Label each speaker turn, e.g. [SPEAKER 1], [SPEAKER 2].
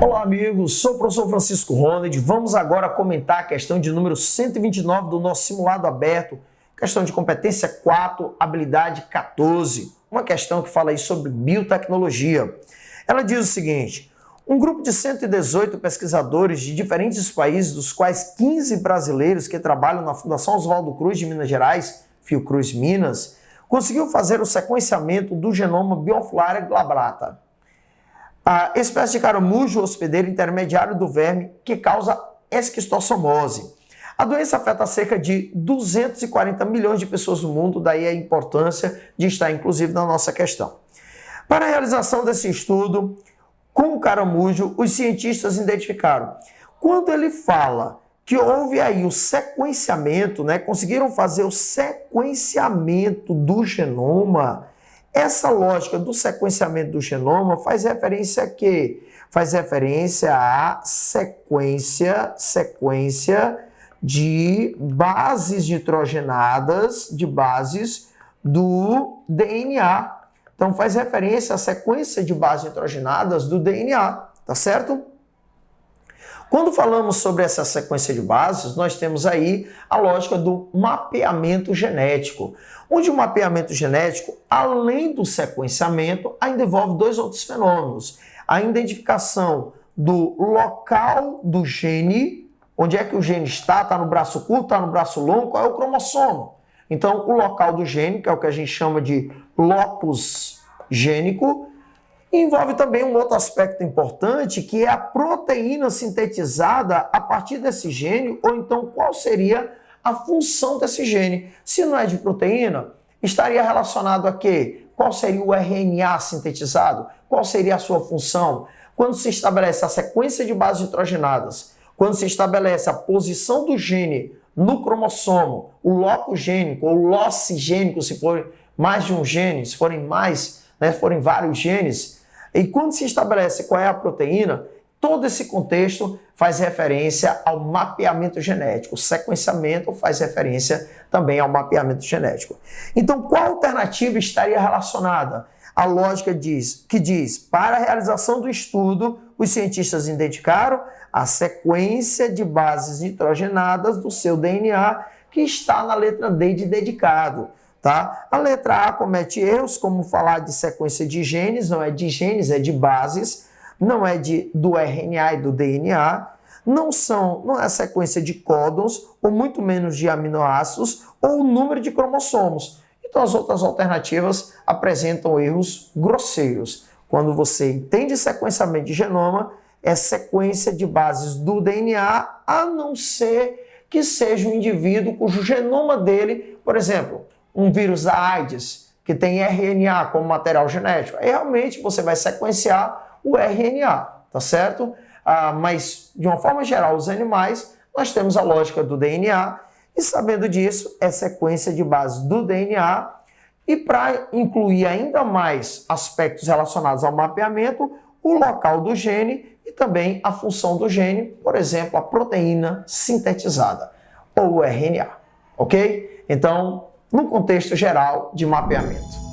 [SPEAKER 1] Olá amigos, sou o professor Francisco Ronald. Vamos agora comentar a questão de número 129 do nosso simulado aberto, questão de competência 4, habilidade 14, uma questão que fala aí sobre biotecnologia. Ela diz o seguinte: um grupo de 118 pesquisadores de diferentes países, dos quais 15 brasileiros que trabalham na Fundação Oswaldo Cruz de Minas Gerais, Fiocruz Minas, conseguiu fazer o sequenciamento do genoma Bioflora glabrata, a espécie de caramujo hospedeiro intermediário do verme que causa esquistossomose. A doença afeta cerca de 240 milhões de pessoas no mundo, daí a importância de estar inclusive na nossa questão. Para a realização desse estudo com o caramujo, os cientistas identificaram, quando ele fala que houve aí o sequenciamento, conseguiram fazer o sequenciamento do genoma. Essa lógica do sequenciamento do genoma faz referência a quê? Faz referência à sequência de bases nitrogenadas, de bases do DNA. Então faz referência à sequência de bases nitrogenadas do DNA, tá certo? Quando falamos sobre essa sequência de bases, nós temos aí a lógica do mapeamento genético, onde o mapeamento genético, além do sequenciamento, ainda envolve dois outros fenômenos. A identificação do local do gene, onde é que o gene está no braço curto, está no braço longo, qual é o cromossomo. Então, o local do gene, que é o que a gente chama de locus gênico, envolve também um outro aspecto importante, que é a proteína sintetizada a partir desse gene, ou então qual seria a função desse gene. Se não é de proteína, estaria relacionado a quê? Qual seria o RNA sintetizado? Qual seria a sua função? Quando se estabelece a sequência de bases nitrogenadas, quando se estabelece a posição do gene no cromossomo, o locus gênico ou loci gênico, se for mais de um gene, se forem forem vários genes, e quando se estabelece qual é a proteína, todo esse contexto faz referência ao mapeamento genético. O sequenciamento faz referência também ao mapeamento genético. Então, qual alternativa estaria relacionada? A lógica que diz, para a realização do estudo, os cientistas identificaram a sequência de bases nitrogenadas do seu DNA, que está na letra D de dedicado. Tá? A letra A comete erros, como falar de sequência de genes, não é de genes, é de bases, não é do RNA e do DNA, não é sequência de códons, ou muito menos de aminoácidos, ou o número de cromossomos. Então as outras alternativas apresentam erros grosseiros. Quando você entende sequenciamento de genoma, é sequência de bases do DNA, a não ser que seja um indivíduo cujo genoma dele, por exemplo, um vírus da AIDS, que tem RNA como material genético, aí realmente você vai sequenciar o RNA, tá certo? Mas, de uma forma geral, os animais, nós temos a lógica do DNA, e sabendo disso, é sequência de base do DNA, e para incluir ainda mais aspectos relacionados ao mapeamento, o local do gene e também a função do gene, por exemplo, a proteína sintetizada, ou o RNA, ok? Então, no contexto geral de mapeamento.